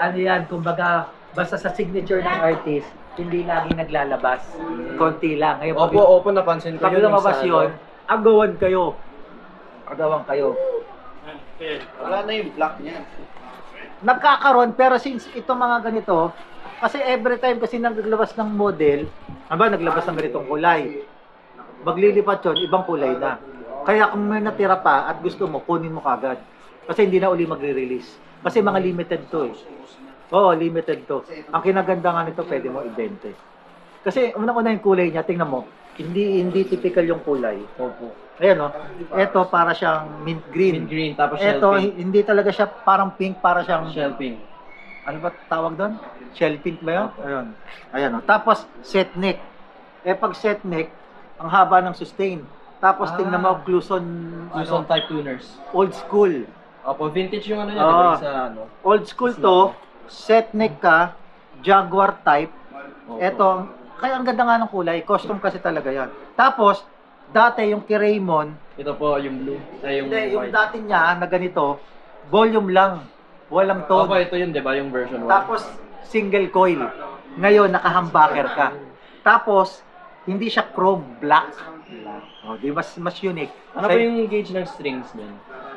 ano yan, kumbaga, basta sa signature ng artist, hindi lagi naglalabas. Konti lang. Ngayon, Opo, napansin ko pag yun. lumabas yun, agawan kayo. Agawan kayo. Wala na yung black niya. Nagkakaroon, pero since itong mga ganito, kasi every time kasi naglabas ng model, naglabas ng ganitong kulay. Maglilipat yun, ibang kulay na. Kaya kung may natira pa at gusto mo, kunin mo kagad. Kasi hindi na uli magre-release. Kasi mga limited to eh. Oo, limited to. Ang kinaganda nga nito, pwede mo ibente. Kasi unang-una yung kulay niya, tingnan mo, hindi typical yung kulay. Opo. Ayan o, ito para siyang mint green. Mint green, tapos shell Ito, pink. hindi talaga siya parang pink, para siyang... Shell pink. Ano ba tawag doon? Shell pink ba yun? Opo. Ayun. Ayan o. Tapos, set neck. Pag set neck, ang haba ng sustain. Tapos, tingnan mo, Cluson Type tuners. old school. Opo, vintage yung ano niya, diba? Sa ano. Old school to, set neck ka, Jaguar type. Opo. Ito, kaya ang ganda nga ng kulay, custom kasi talaga yan. Tapos, dati yung kay Raymond, Ito po, yung blue. Ay, yung hindi, yung white. dati niya na ganito, volume lang, walang tone. Opo, ito yun, diba? Yung version 1. Tapos, single coil. Ngayon, naka-humbucker ka. Tapos, hindi siya chrome, black. Oh, di mas unique. Ano pa yung gauge ng strings din?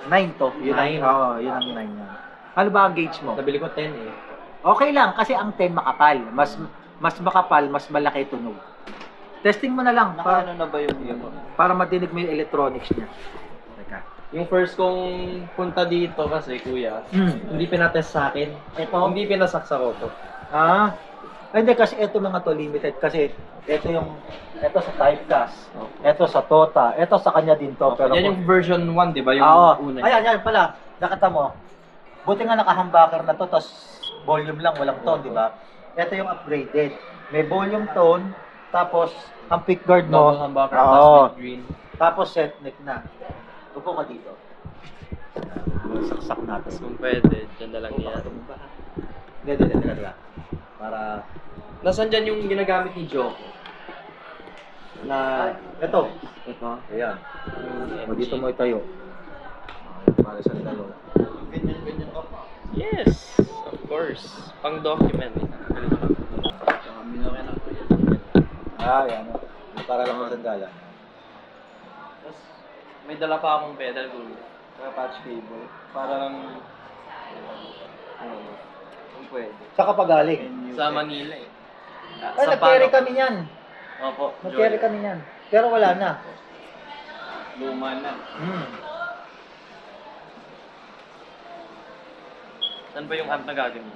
9 to. Yun ang, 9? oh, yun ang 9 niya. Ano ba ang gauge mo? Nabili ko 10 eh. Okay lang, kasi ang 10 makapal. Mas makapal, mas malaki tunog. Testing mo na lang Ano na ba yung iyo ko? para madinig mo yung electronics niya. Teka. Yung first kong punta dito kasi, kuya, hindi pinatest sa akin. Ito? Hindi pinasaksa ko to. Ah, hindi kasi ito mga to limited kasi ito sa Typecast, ito sa Tota, ito sa kanya din to. Pero Yan yung version 1, di ba? Yung oo. una. Ayan pala. Nakita mo. Buti nga naka-humbucker na to, tapos volume lang, walang tone, di ba? Ito yung upgraded. May volume tone, tapos ang pick guard mo. Double humbucker, Oo. tapos with green. Tapos set neck na. Upo ka dito. Saksak natin. Kung pwede, dyan na lang yan. Hindi. Para... Nasaan dyan yung ginagamit ni Joko? Na... Ito. Ito? Ayan. O, dito mo itayo. Para sa dalawa. Yes! Of course. Pang-document. Yan. Para lang sa dala. Tapos, may dala pa akong pedal ko. Patch cable. Para lang... kung pwede. Saka pa galing. Sa Manila eh. Ay, nag-carry kami niyan. Opo. Nag-carry kami niyan. Pero wala na. Luma na. Saan ba yung amp na gagamit?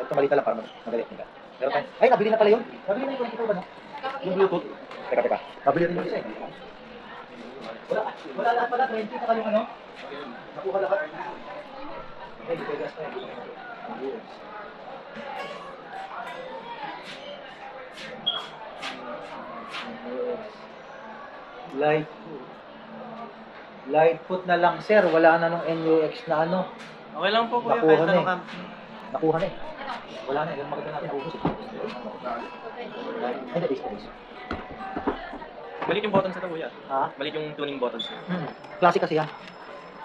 Ito malita lang para madali. Pero ay, nabili na pala yun. Nabili na yung 24 ba no? Yung Bluetooth. Teka. Nabili rin yung isa eh. Wala lahat pala. 20 na kayo ano? Nakuha lahat. Okay, gas na yun. Lightfoot na lang sir, wala na nung NUX na ano. Okay lang po kuya, Nakuha kahit na anong eh. amp. Nakuha na eh. Wala na eh, yung maganda natin ubus. Ay, na-displace. Balik yung buttons na ito kuya. Ha? Balik yung tuning buttons na. Classic kasi yan.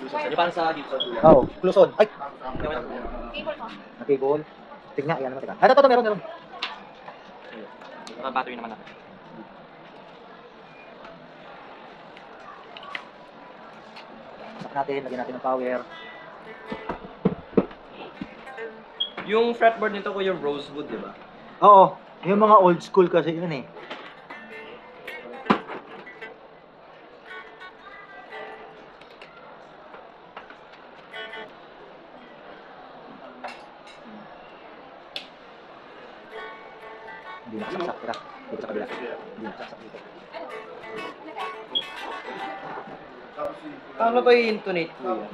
Yung parang sa Gibson kuya. Oo, close on. Ay, Okay lang kuya. nakibol. Tignan, yan naman tignan. Ay, ito, meron. Naka-battery naman natin. Sak natin, lagyan natin ng power. Yung fretboard nito kuya rosewood, di ba? Oo, yung mga old school kasi yun eh. Hindi nakasaksak, tira. Dito sa kabila. Hindi nakasaksak dito. Paano ba i-intonate kuya?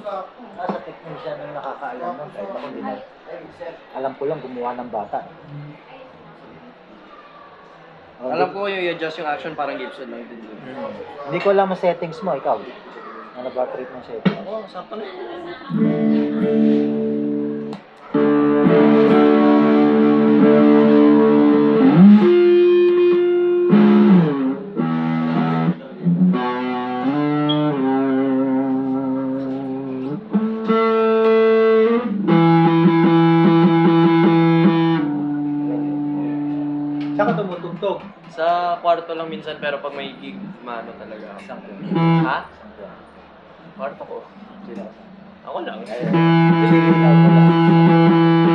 Nasa technician yung nakakaalam nun. Kahit ako din na. Alam ko lang gumawa ng bata. Alam ko yung i-adjust yung action parang Gibson lang din. Hindi ko alam ang settings mo, ikaw. Ano ba trip ng settings? Oo, sakto na. ka tumutugtog? Sa kwarto lang minsan, pero pag may gig, mano talaga. Isang tuwan. Ha? Isang tuwan. Kwarto ko. Sino? Ako lang. Nililinaw ko lang.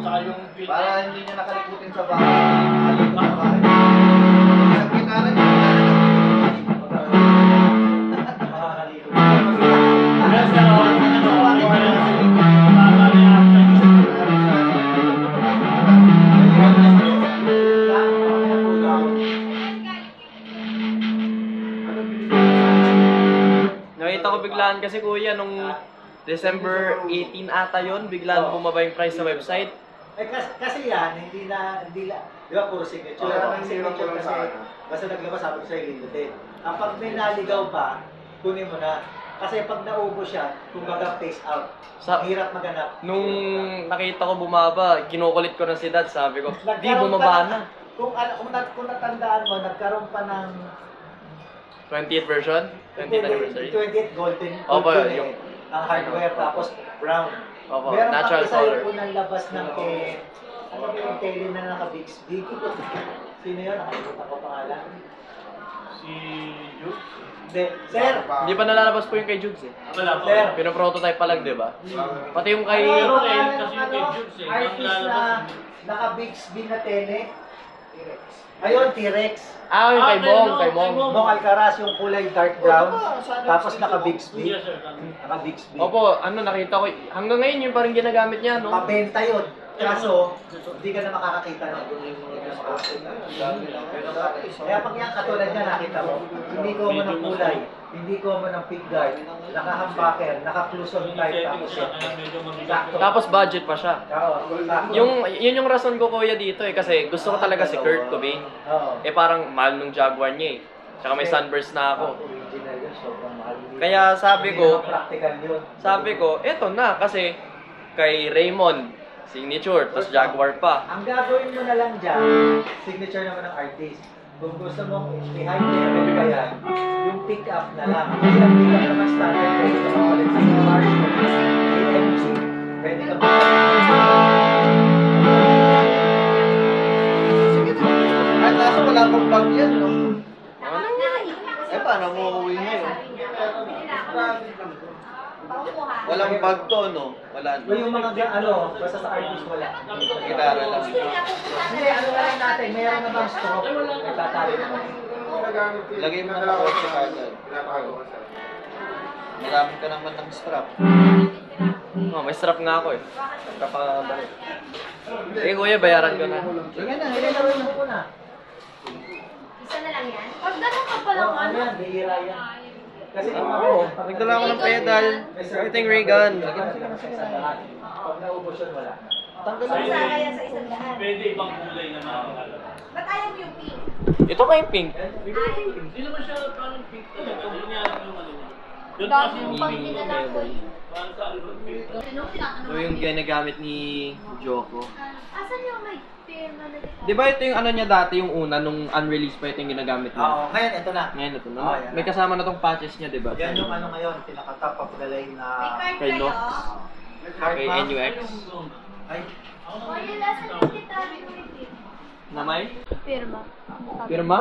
Saka yung filter. Para hindi niya nakalimutin sa bahay. Alam ko sa bahay. Nagkitaran niya. Kasi mababa na yung action. Nakita ko biglaan kasi kuya nung December 18 ata yon, biglaan bumaba yung price sa website. Eh kasi yan, hindi na, di ba puro signature? Oo, Ang signature kulang kasi, sa akin. basta naglabas sabi ko sa'yo, lindutin. Ang pag may naligaw pa, kunin mo na. Kasi pag naubos siya, kumbaga face out. Sa- Hirap maganap. Nung nakita ko bumaba, kinukulit ko na si dad, sabi ko, di Nagkaroon bumaba pa na. Kung natandaan mo, nagkaroon pa ng 20th version? 20th anniversary? 20th golden, Opo, golden yung- ang hardware, tapos brown. Opo, Meron natural pang isa color. yung unang labas ng ano ba yung tele na naka-Bixby? Sino yun? Nakalimutan ko pangalan. Si Jude? Hindi. Sir! Hindi pa nalalabas po yung kay Judes eh. Wala pa. Sir! Pinoprototype pa lang, di ba? Pati yung kay... Pero Ano, rin, ano, kasi yung kay Judes eh, artist ang na lalabas. naka-Bixby na tele. Ayun, T-Rex. Ah, yung kay Ah, Mong, kay kay Mong. Mong. Mong Alcaraz, yung kulay dark brown. Tapos naka-Bixby. Yes, sir. Naka-Bixby. Opo, ano nakita ko, hanggang ngayon yun parang ginagamit niya, no? Mabenta yun. Kaso, hindi ka na makakakita nun. Kaya pag yan katulad niya nakita mo, hindi ko mo ng kulay, hindi ko mo ng pick guard, naka-humbucker, naka-clushion type, tapos yan. Sakto. Tapos budget pa siya. Oo, sakto. Yun yung rason ko kuya dito eh, kasi gusto ko talaga si Kurt Cobain. Oo. Eh parang mahal nung Jaguar niya eh. Tsaka may sunburst na ako. Original yun, sobrang mahal. Kaya sabi Hindi ko, naman practical yun. eto na kasi kay Raymond, signature, tapos Jaguar pa. Ang gagawin mo na lang dyan, signature naman ng artist. Kung gusto mong i-high level ka yan, yung pick up na lang. Kasi ang pick up naman standard, pwede ka makalit sa Mars, AMG, pwede ka At kaso wala pang bag yan, no? Ano? Eh, paano mo uuwi ngayon? Walang bag to, no? Wala, O yung mga basta sa artist wala. Gitara lang. Hindi, ano na lang natin, meron na bang stroke? Nagtatali naman. Lagay mo na kotse kagad. Marami ka naman ng strap. Oh, may strap nga ako eh. Kapabalik. Eh kuya, bayaran ko na. Sige na, ilagay mo muna. Isa na lang yan? Pag ganun ka palang Ano ano? yan, bihira yan. Kasi yung mga Oo, nagdala ako ng pedal. Everything ray gun. Pag naubos yun, wala. Sara yan sa 100. Pwede ibang kulay naman. Ba't ayaw mo yung pink? Ito pa yung pink. Hindi naman siya parang pink talaga. Hindi niya alam yung ano niya. Doon Dami kasi yung yung pag dinala ko. parang sa album pink. Anong pinakano? Ito yung ginagamit ni Joko. Asan yung may firma na dito? Di ba ito yung ano niya dati, yung una, nung unreleased pa ito yung ginagamit niya? Oo, ngayon ito na. Ngayon ito na. Oo, yan. May kasama na tong patches niya, di ba? Yan yung ano ngayon, pinaka-top of the line na May card Kay kayo? Nox. card Kay ma'am. NUX. Ay, O yun, asan yung gitara mo may firma? Na may? Firma. Pirma?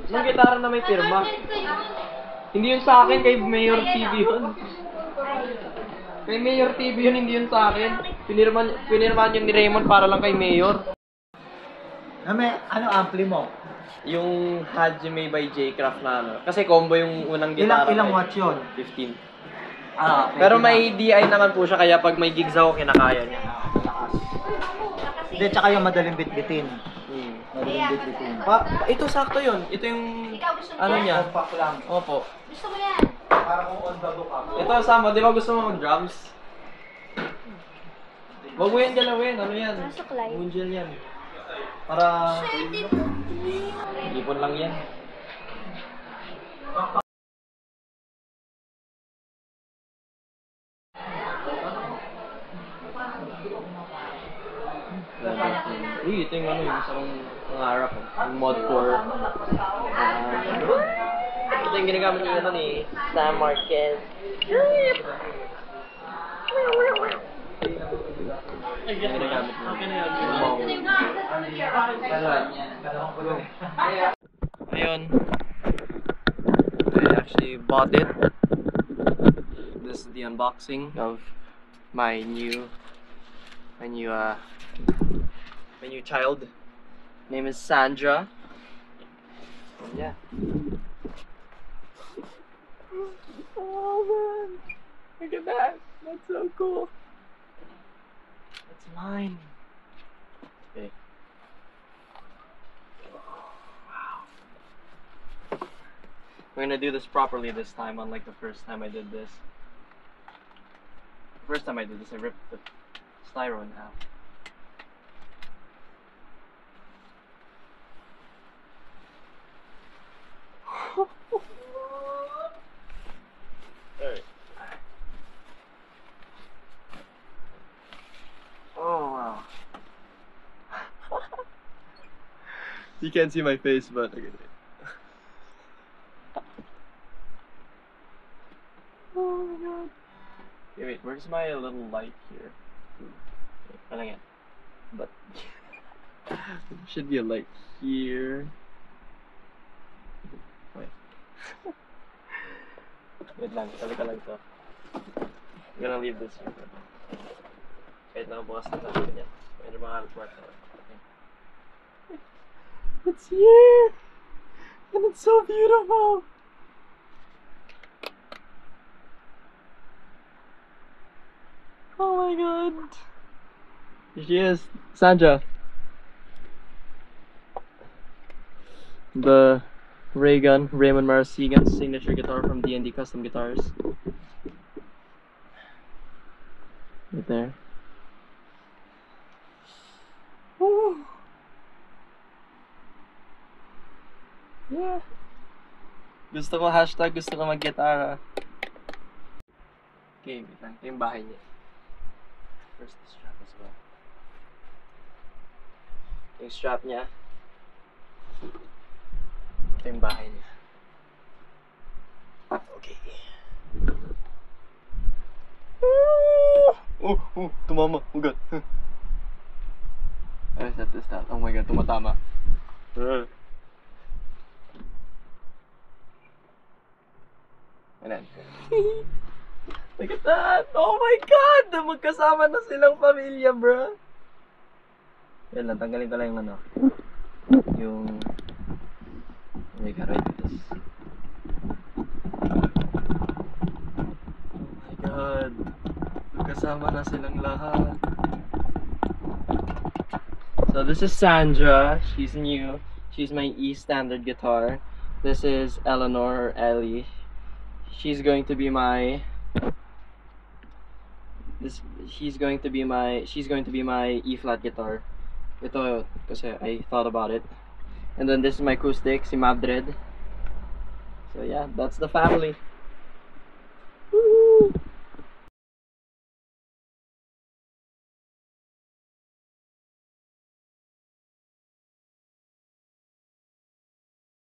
Yung gitara na may pirma. Nag-budget kayo. Hindi yun sa akin, kay Mayor TV yun. Kay Mayor TV yun, hindi yun sa akin. Pinirman yun ni Raymond para lang kay Mayor. may ampli mo? Yung Hajime by J Craft na ano. Kasi combo yung unang gitara. Ilang eh. watts yun? 15. Ah, Pero may DI naman po siya, kaya pag may gigs ako, kinakaya niya. Hindi, tsaka yung madaling bitbitin. Hmm. Madaling bitbitin. Ito sakto yun. Ito yung Ikaw gusto mo ano yan? niya. Compact lang. Opo. Gusto mo yan? Para kung on the book ako. Ito sama, di ba gusto mo mag-drums? Huwag mo yan galawin. Ano yan? Nasuklay. Moongel yan. Para Swerte mo. ipon lang yan. Uy, ito yung ano, yung isang pangarap ko. Yung mod core. Ito yung ginagamit niya ano ni Sam Marquez. Ay, Yung ginagamit niya. Okay na yun. Yung Ayun. I actually bought it. This is the unboxing of my new My new child. Name is Sandra. And yeah. Oh man. Look at that. That's so cool. That's mine. Okay. Wow. We're gonna do this properly this time, unlike the first time I did this. The first time I did this, I ripped the styro in half. Alright. Oh wow. You can't see my face, but look at it. Oh my god. Okay, wait, where's my little light here? Wait, but there should be a light here. Wait. Wait lang, talaga lang to. I'm gonna leave this here. Kahit nakabukas na tayo niya. Medyo makakalaport na. Okay. It's here! And it's so beautiful! Oh my god! Here she is, Sandra. The ray gun, Raymond Marasigan's signature guitar from D&D Custom Guitars. Right there. Woo. Yeah. Gusto ko hashtag, gusto ko mag-gitara. Okay, wait lang. Ito yung bahay niya. First the strap as well. Yung strap niya. Ito yung bahay niya. Okay. Oh, tumama. Oh god. I set this down. Oh my god, tumatama. Ayan. Look at that! Oh my god! Magkasama na silang pamilya, bro. Yan lang, tanggalin ko lang yung ano. Yung... Oh my god, right this. Oh my god. Magkasama na silang lahat. So this is Sandra. She's new. She's my E standard guitar. This is Eleanor or Ellie. She's going to be my she's going to be my E flat guitar. Ito kasi I thought about it. And then this is my acoustic, si Madrid. So yeah, that's the family.